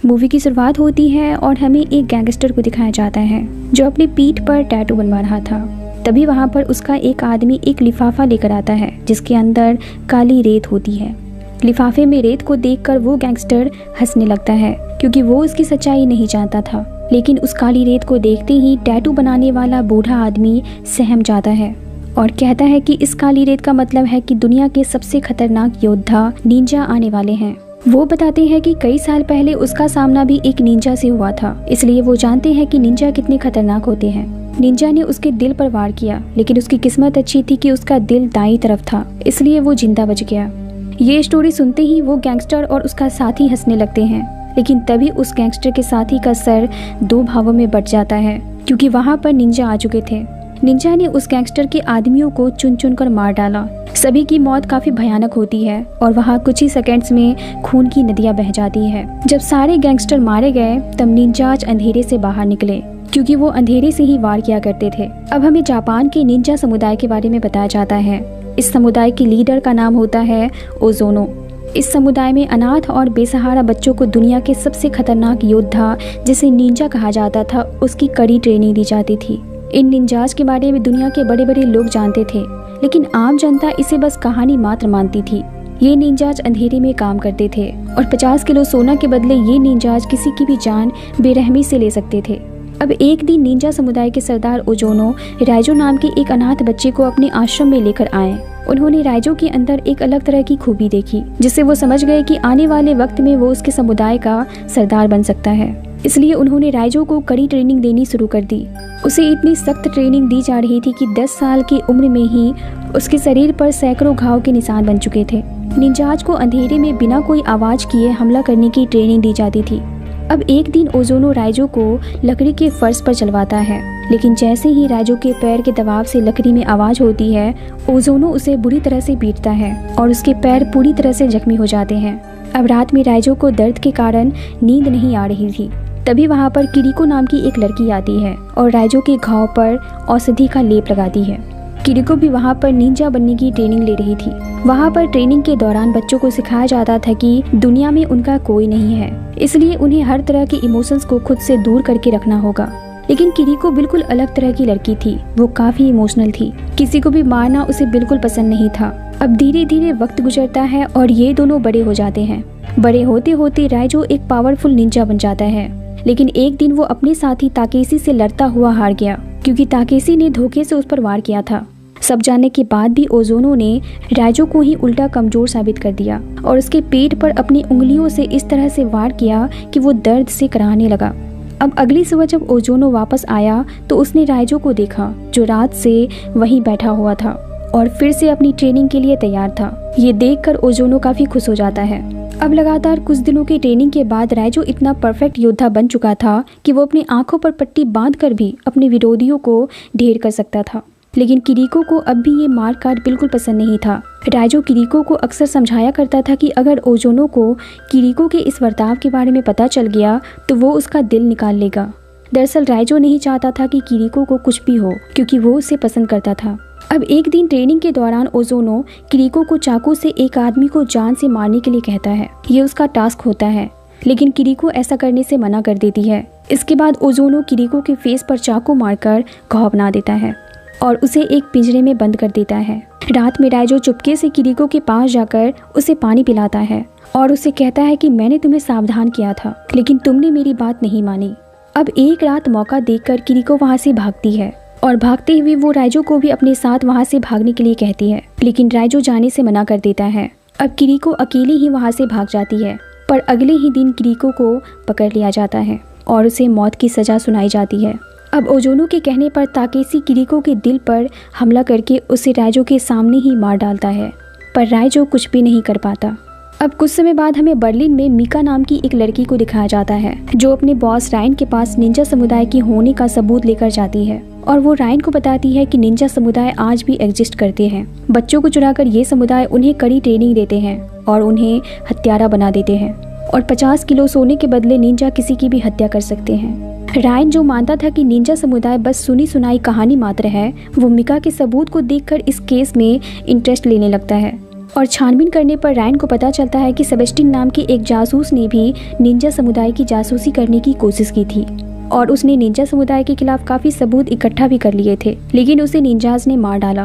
Movie की शुरुआत होती है और हमें एक गैंगस्टर को दिखाया जाता है जो अपनी पीठ पर टैटू बनवा रहा था। तभी वहाँ पर उसका एक आदमी एक लिफाफा लेकर आता है जिसके अंदर काली रेत होती है। लिफाफे में रेत को देखकर वो गैंगस्टर हंसने लगता है क्योंकि वो उसकी सच्चाई नहीं जानता था। लेकिन उस काली रेत को देखते ही टैटू बनाने वाला बूढ़ा आदमी सहम जाता है और कहता है कि इस काली रेत का मतलब है कि दुनिया के सबसे खतरनाक योद्धा निंजा आने वाले हैं। वो बताते हैं कि कई साल पहले उसका सामना भी एक निंजा से हुआ था, इसलिए वो जानते हैं कि निंजा कितने खतरनाक होते हैं। निंजा ने उसके दिल पर वार किया, लेकिन उसकी किस्मत अच्छी थी कि उसका दिल दाईं तरफ था, इसलिए वो जिंदा बच गया। ये स्टोरी सुनते ही वो गैंगस्टर और उसका साथी हंसने लगते हैं, लेकिन तभी उस गैंगस्टर के साथी का सर दो भागों में बट जाता है क्योंकि वहाँ पर निंजा आ चुके थे। निंजा ने उस गैंगस्टर के आदमियों को चुन चुन कर मार डाला। सभी की मौत काफी भयानक होती है और वहाँ कुछ ही सेकंड्स में खून की नदियां बह जाती है। जब सारे गैंगस्टर मारे गए तब निंजाज अंधेरे से बाहर निकले क्योंकि वो अंधेरे से ही वार किया करते थे। अब हमें जापान के निंजा समुदाय के बारे में बताया जाता है। इस समुदाय के लीडर का नाम होता है ओजोनो। इस समुदाय में अनाथ और बेसहारा बच्चों को दुनिया के सबसे खतरनाक योद्धा जिसे निंजा कहा जाता था उसकी कड़ी ट्रेनिंग दी जाती थी। इन निंजाज के बारे में दुनिया के बड़े बड़े लोग जानते थे, लेकिन आम जनता इसे बस कहानी मात्र मानती थी। ये निंजाज अंधेरे में काम करते थे और 50 किलो सोना के बदले ये निंजाज किसी की भी जान बेरहमी से ले सकते थे। अब एक दिन निंजा समुदाय के सरदार ओजोनो राइजो नाम के एक अनाथ बच्चे को अपने आश्रम में लेकर आए। उन्होंने राइजो के अंदर एक अलग तरह की खूबी देखी जिससे वो समझ गए कि आने वाले वक्त में वो उसके समुदाय का सरदार बन सकता है। इसलिए उन्होंने राइजो को कड़ी ट्रेनिंग देनी शुरू कर दी। उसे इतनी सख्त ट्रेनिंग दी जा रही थी कि 10 साल की उम्र में ही उसके शरीर पर सैकड़ों घाव के निशान बन चुके थे। निंजाज को अंधेरे में बिना कोई आवाज किए हमला करने की ट्रेनिंग दी जाती थी। अब एक दिन ओजोनो राइजो को लकड़ी के फर्श पर चलवाता है, लेकिन जैसे ही राइजो के पैर के दबाव से लकड़ी में आवाज होती है, ओजोनो उसे बुरी तरह से पीटता है और उसके पैर पूरी तरह से जख्मी हो जाते हैं। अब रात में राइजो को दर्द के कारण नींद नहीं आ रही थी। तभी वहाँ पर किरिको नाम की एक लड़की आती है और राइजो के घाव पर औषधि का लेप लगाती है। किरिको भी वहाँ पर निंजा बनने की ट्रेनिंग ले रही थी। वहाँ पर ट्रेनिंग के दौरान बच्चों को सिखाया जाता था कि दुनिया में उनका कोई नहीं है, इसलिए उन्हें हर तरह के इमोशंस को खुद से दूर करके रखना होगा। लेकिन किरिको बिल्कुल अलग तरह की लड़की थी। वो काफी इमोशनल थी। किसी को भी मारना उसे बिल्कुल पसंद नहीं था। अब धीरे धीरे वक्त गुजरता है और ये दोनों बड़े हो जाते हैं। बड़े होते होते राइजो एक पावरफुल निंजा बन जाता है, लेकिन एक दिन वो अपने साथी ताकेशी से लड़ता हुआ हार गया क्योंकि ताकेशी ने धोखे से उस पर वार किया था। सब जानने के बाद भी ओजोनो ने राइजो को ही उल्टा कमजोर साबित कर दिया और उसके पेट पर अपनी उंगलियों से इस तरह से वार किया कि वो दर्द से कराहने लगा। अब अगली सुबह जब ओजोनो वापस आया तो उसने राइजो को देखा जो रात से वहीं बैठा हुआ था और फिर से अपनी ट्रेनिंग के लिए तैयार था। ये देखकर ओजोनो काफी खुश हो जाता है। अब लगातार कुछ दिनों की ट्रेनिंग के बाद राइजो इतना परफेक्ट योद्धा बन चुका था कि वो अपनी आंखों पर पट्टी बांधकर भी अपने विरोधियों को ढेर कर सकता था। लेकिन किरिको को अब भी ये मार काट बिल्कुल पसंद नहीं था। राइजो किरिको को अक्सर समझाया करता था कि अगर ओजोनो को किरिको के इस बर्ताव के बारे में पता चल गया तो वो उसका दिल निकाल लेगा। दरअसल राइजो नहीं चाहता था कि किरिको को कुछ भी हो क्योंकि वो उसे पसंद करता था। अब एक दिन ट्रेनिंग के दौरान ओजोनो किरिको को चाकू से एक आदमी को जान से मारने के लिए कहता है। ये उसका टास्क होता है, लेकिन किरिको ऐसा करने से मना कर देती है। इसके बाद ओजोनो किरिको के फेस पर चाकू मारकर घाव बना देता है और उसे एक पिंजरे में बंद कर देता है। रात में राइजो चुपके से किरिको के पास जाकर उसे पानी पिलाता है और उसे कहता है कि मैंने तुम्हें सावधान किया था, लेकिन तुमने मेरी बात नहीं मानी। अब एक रात मौका देखकर किरिको वहाँ से भागती है और भागते हुए वो राइजो को भी अपने साथ वहाँ से भागने के लिए कहती है, लेकिन राइजो जाने से मना कर देता है। अब किरिको अकेली ही वहाँ से भाग जाती है, पर अगले ही दिन किरिको को पकड़ लिया जाता है और उसे मौत की सजा सुनाई जाती है। अब ओजोनो के कहने पर ताकेशी किरिको के दिल पर हमला करके उसे राइजो के सामने ही मार डालता है, पर राइजो कुछ भी नहीं कर पाता। अब कुछ समय बाद हमें बर्लिन में मिका नाम की एक लड़की को दिखाया जाता है जो अपने बॉस रायन के पास निंजा समुदाय की होने का सबूत लेकर जाती है और वो रायन को बताती है कि निंजा समुदाय आज भी एग्जिस्ट करते हैं। बच्चों को चुराकर ये समुदाय उन्हें कड़ी ट्रेनिंग देते हैं और उन्हें हत्यारा बना देते हैं और 50 किलो सोने के बदले निंजा किसी की भी हत्या कर सकते हैं। रायन जो मानता था कि निंजा समुदाय बस सुनी सुनाई कहानी मात्र है, वो मिका के सबूत को देखकर इस केस में इंटरेस्ट लेने लगता है और छानबीन करने पर रायन को पता चलता है कि सेबेस्टियन नाम के एक जासूस ने भी निंजा समुदाय की जासूसी करने की कोशिश की थी और उसने निंजा समुदाय के खिलाफ काफी सबूत इकट्ठा भी कर लिए थे, लेकिन उसे निंजाज ने मार डाला।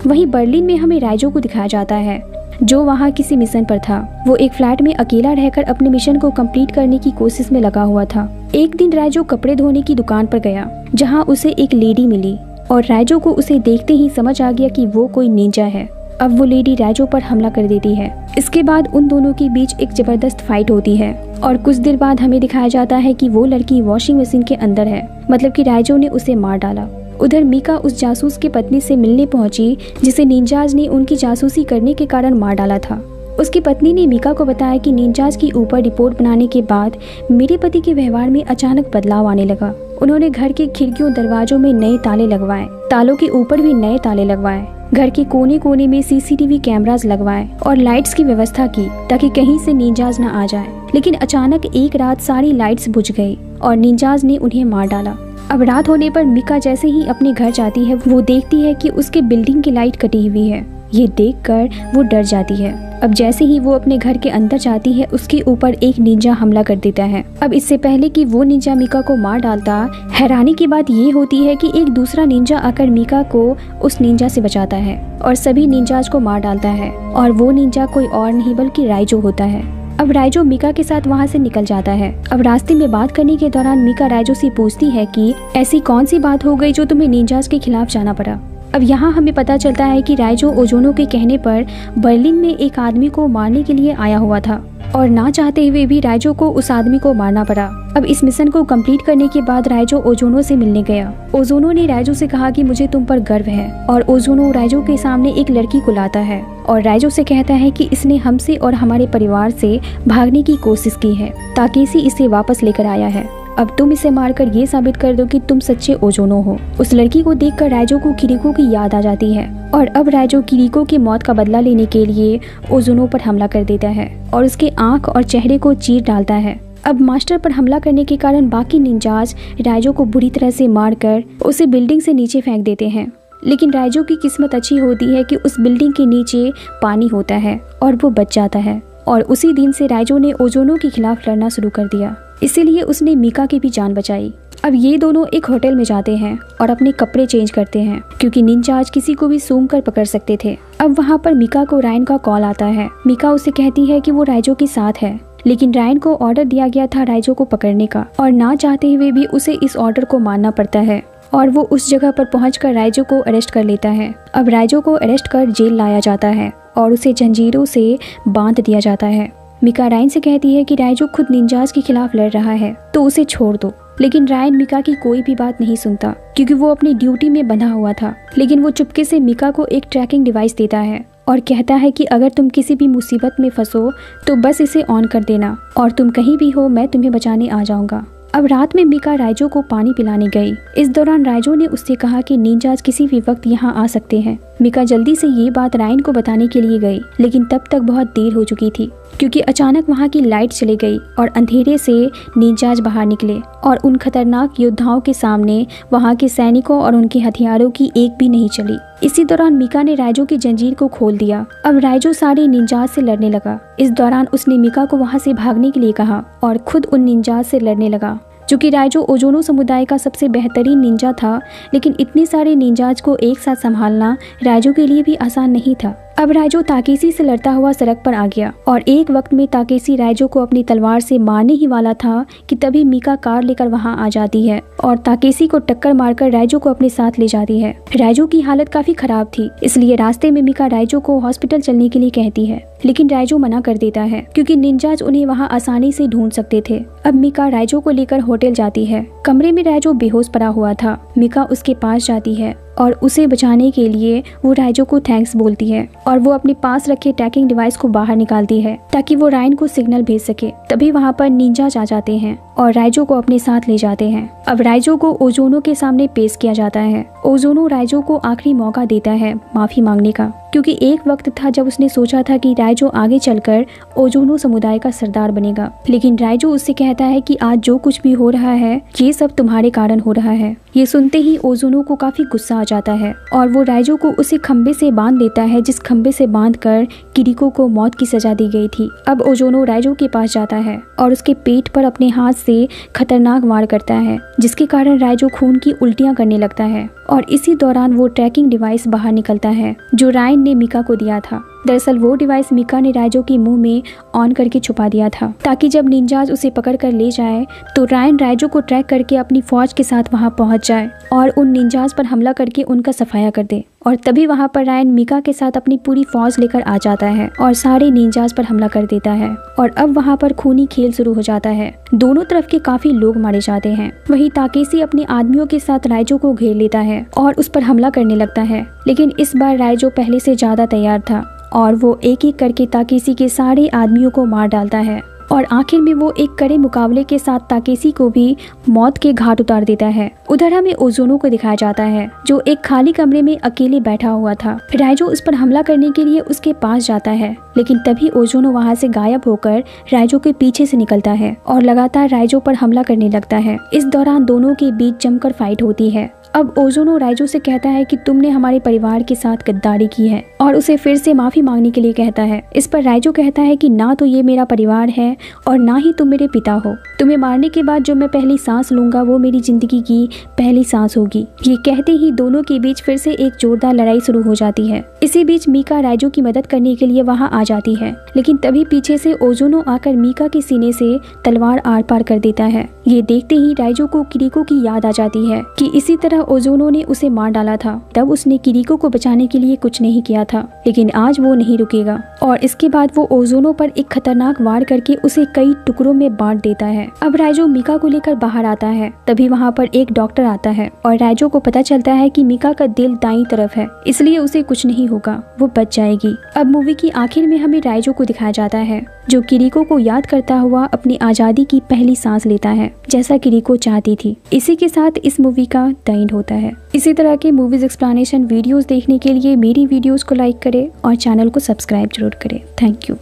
वहीं बर्लिन में हमें राइजो को दिखाया जाता है जो वहाँ किसी मिशन पर था। वो एक फ्लैट में अकेला रहकर अपने मिशन को कंप्लीट करने की कोशिश में लगा हुआ था। एक दिन राइजो कपड़े धोने की दुकान पर गया जहाँ उसे एक लेडी मिली और राइजो को उसे देखते ही समझ आ गया कि वो कोई निंजा है। अब वो लेडी राइजो पर हमला कर देती है। इसके बाद उन दोनों के बीच एक जबरदस्त फाइट होती है और कुछ देर बाद हमें दिखाया जाता है कि वो लड़की वॉशिंग मशीन के अंदर है, मतलब कि राइजो ने उसे मार डाला। उधर मीका उस जासूस की पत्नी से मिलने पहुंची जिसे निंजाज ने उनकी जासूसी करने के कारण मार डाला था। उसकी पत्नी ने मीका को बताया कि निंजाज के ऊपर रिपोर्ट बनाने के बाद मेरे पति के व्यवहार में अचानक बदलाव आने लगा। उन्होंने घर के खिड़कियों दरवाजों में नए ताले लगवाए, तालों के ऊपर भी नए ताले लगवाए, घर के कोने कोने में सीसीटीवी कैमरास लगवाए और लाइट्स की व्यवस्था की ताकि कहीं से निंजाज न आ जाए। लेकिन अचानक एक रात सारी लाइट्स बुझ गई और निंजाज ने उन्हें मार डाला। अब रात होने पर मीका जैसे ही अपने घर जाती है वो देखती है कि उसके बिल्डिंग की लाइट कटी हुई है। ये देखकर वो डर जाती है। अब जैसे ही वो अपने घर के अंदर जाती है उसके ऊपर एक निंजा हमला कर देता है। अब इससे पहले कि वो निंजा मीका को मार डालता, हैरानी की बात ये होती है कि एक दूसरा निंजा आकर मीका को उस निंजा से बचाता है और सभी निंजाज को मार डालता है और वो निंजा कोई और नहीं बल्कि राइजो होता है। अब राइजो मीका के साथ वहाँ से निकल जाता है। अब रास्ते में बात करने के दौरान मीका राइजो से पूछती है कि ऐसी कौन सी बात हो गई जो तुम्हें निंजाज के खिलाफ जाना पड़ा। अब यहाँ हमें पता चलता है कि राइजो ओजोनो के कहने पर बर्लिन में एक आदमी को मारने के लिए आया हुआ था और ना चाहते हुए भी राइजो को उस आदमी को मारना पड़ा। अब इस मिशन को कंप्लीट करने के बाद राइजो ओजोनो से मिलने गया। ओजोनो ने राइजो से कहा कि मुझे तुम पर गर्व है और ओजोनो राइजो के सामने एक लड़की को लाता है और राइजो से कहता है कि इसने हमसे और हमारे परिवार से भागने की कोशिश की है, ताकेसी इसे वापस लेकर आया है। अब तुम इसे मारकर ये साबित कर दो कि तुम सच्चे ओजोनो हो। उस लड़की को देखकर राइजो को किरिको की याद आ जाती है और अब राइजो किरिको की मौत का बदला लेने के लिए ओजोनो पर हमला कर देता है और उसके आंख और चेहरे को चीर डालता है। अब मास्टर पर हमला करने के कारण बाकी निंजाज राइजो को बुरी तरह से मारकर उसे बिल्डिंग से नीचे फेंक देते हैं। लेकिन राइजो की किस्मत अच्छी होती है कि उस बिल्डिंग के नीचे पानी होता है और वो बच जाता है और उसी दिन से राइजो ने ओजोनो के खिलाफ लड़ना शुरू कर दिया। इसीलिए उसने मीका की भी जान बचाई। अब ये दोनों एक होटल में जाते हैं और अपने कपड़े चेंज करते हैं क्योंकि निंजाज किसी को भी सूंघ कर पकड़ सकते थे। अब वहाँ पर मीका को रायन का कॉल आता है। मीका उसे कहती है कि वो राइजो के साथ है, लेकिन रायन को ऑर्डर दिया गया था राइजो को पकड़ने का और ना चाहते हुए भी उसे इस ऑर्डर को मानना पड़ता है और वो उस जगह पर पहुंचकर राइजो को अरेस्ट कर लेता है। अब राइजो को अरेस्ट कर जेल लाया जाता है और उसे जंजीरों से बांध दिया जाता है। मीका रायन से कहती है कि राइजो खुद निंजाज के खिलाफ लड़ रहा है तो उसे छोड़ दो, लेकिन रायन मीका की कोई भी बात नहीं सुनता क्योंकि वो अपनी ड्यूटी में बंधा हुआ था। लेकिन वो चुपके से मीका को एक ट्रैकिंग डिवाइस देता है और कहता है कि अगर तुम किसी भी मुसीबत में फंसो तो बस इसे ऑन कर देना और तुम कहीं भी हो मैं तुम्हें बचाने आ जाऊंगा। अब रात में मीका राइजो को पानी पिलाने गई। इस दौरान राइजो ने उससे कहा कि निंजाज किसी भी वक्त यहाँ आ सकते हैं। मीका जल्दी से ये बात रायन को बताने के लिए गई, लेकिन तब तक बहुत देर हो चुकी थी क्योंकि अचानक वहाँ की लाइट चली गई और अंधेरे से निंजाज बाहर निकले और उन खतरनाक योद्धाओं के सामने वहाँ के सैनिकों और उनके हथियारों की एक भी नहीं चली। इसी दौरान मीका ने राइजो की जंजीर को खोल दिया। अब राइजो सारे निंजाज से लड़ने लगा। इस दौरान उसने मीका को वहाँ से भागने के लिए कहा और खुद उन निंजाज से लड़ने लगा। चूँकि राइजो ओजोनो समुदाय का सबसे बेहतरीन निंजा था, लेकिन इतने सारे निंजाज को एक साथ संभालना राइजो के लिए भी आसान नहीं था। अब राइजो ताकेसी से लड़ता हुआ सड़क पर आ गया और एक वक्त में ताकेसी राइजो को अपनी तलवार से मारने ही वाला था कि तभी मीका कार लेकर वहां आ जाती है और ताकेसी को टक्कर मारकर राइजो को अपने साथ ले जाती है। राइजो की हालत काफी खराब थी, इसलिए रास्ते में मीका राइजो को हॉस्पिटल चलने के लिए कहती है, लेकिन राइजो मना कर देता है क्योंकि निंजाज उन्हें वहाँ आसानी से ढूंढ सकते थे। अब मीका राइजो को लेकर होटल जाती है। कमरे में राइजो बेहोश पड़ा हुआ था। मीका उसके पास जाती है और उसे बचाने के लिए वो राइजो को थैंक्स बोलती है और वो अपने पास रखे ट्रैकिंग डिवाइस को बाहर निकालती है ताकि वो रायन को सिग्नल भेज सके। तभी वहाँ पर निंजाज आ जाते हैं और राइजो को अपने साथ ले जाते हैं। अब राइजो को ओजोनो के सामने पेश किया जाता है। ओजोनो राइजो को आखिरी मौका देता है माफी मांगने का, क्योंकि एक वक्त था जब उसने सोचा था कि राइजो आगे चलकर ओजोनो समुदाय का सरदार बनेगा, लेकिन राइजो उससे कहता है कि आज जो कुछ भी हो रहा है ये सब तुम्हारे कारण हो रहा है। ये सुनते ही ओजोनो को काफी गुस्सा आ जाता है और वो राइजो को उसी खंबे से बांध देता है जिस खंबे से बांधकर किरिको को मौत की सजा दी गई थी। अब ओजोनो राइजो के पास जाता है और उसके पेट पर अपने हाथ से खतरनाक वार करता है, जिसके कारण राइजो खून की उल्टियां करने लगता है और इसी दौरान वो ट्रैकिंग डिवाइस बाहर निकलता है जो रायन ने मिका को दिया था। दरअसल वो डिवाइस मिका ने राइजो के मुंह में ऑन करके छुपा दिया था ताकि जब निंजाज उसे पकड़ कर ले जाए तो रायन राइजो को ट्रैक करके अपनी फौज के साथ वहां पहुंच जाए और उन निंजाज पर हमला करके उनका सफाया कर दे। और तभी वहां पर रायन मिका के साथ अपनी पूरी फौज लेकर आ जाता है और सारे निंजाज पर हमला कर देता है और अब वहां पर खूनी खेल शुरू हो जाता है। दोनों तरफ के काफी लोग मारे जाते हैं। वहीं ताकेशी अपने आदमियों के साथ राइजो को घेर लेता है और उस पर हमला करने लगता है, लेकिन इस बार राइजो पहले से ज्यादा तैयार था और वो एक एक करके ताकेशी के सारे आदमियों को मार डालता है और आखिर में वो एक कड़े मुकाबले के साथ ताकेशी को भी मौत के घाट उतार देता है। उधर हमें ओजोनो को दिखाया जाता है जो एक खाली कमरे में अकेले बैठा हुआ था। राइजो उस पर हमला करने के लिए उसके पास जाता है, लेकिन तभी ओजोनो वहां से गायब होकर राइजो के पीछे से निकलता है और लगातार राइजो पर हमला करने लगता है। इस दौरान दोनों के बीच जमकर फाइट होती है। अब ओजोनो राइजो से कहता है कि तुमने हमारे परिवार के साथ गद्दारी की है और उसे फिर से माफी मांगने के लिए कहता है। इस पर राइजो कहता है कि ना तो ये मेरा परिवार है और ना ही तुम मेरे पिता हो। तुम्हें मारने के बाद जो मैं पहली सांस लूंगा वो मेरी जिंदगी की पहली सांस होगी। ये कहते ही दोनों के बीच फिर से एक जोरदार लड़ाई शुरू हो जाती है। इसी बीच मीका राइजो की मदद करने के लिए वहाँ आ जाती है, लेकिन तभी पीछे से ओजोनो आकर मीका के सीने से तलवार आर पार कर देता है। ये देखते ही राइजो को किरिको की याद आ जाती है कि इसी तरह ओजोनो ने उसे मार डाला था। तब उसने किरिको को बचाने के लिए कुछ नहीं किया था, लेकिन आज वो नहीं रुकेगा और इसके बाद वो ओजोनो पर एक खतरनाक वार करके उसे कई टुकड़ों में बांट देता है। अब राइजो मीका को लेकर बाहर आता है। तभी वहाँ पर एक डॉक्टर आता है और राइजो को पता चलता है कि मीका का दिल दाईं तरफ है, इसलिए उसे कुछ नहीं होगा, वो बच जाएगी। अब मूवी की आखिर में हमें राइजो को दिखाया जाता है जो किरिको को याद करता हुआ अपनी आजादी की पहली सांस लेता है, जैसा किरिको चाहती थी। इसी के साथ इस मूवी का द एंड होता है। इसी तरह के मूवीज एक्सप्लेनेशन वीडियोस देखने के लिए मेरी वीडियोस को लाइक करें और चैनल को सब्सक्राइब जरूर करें। Thank you.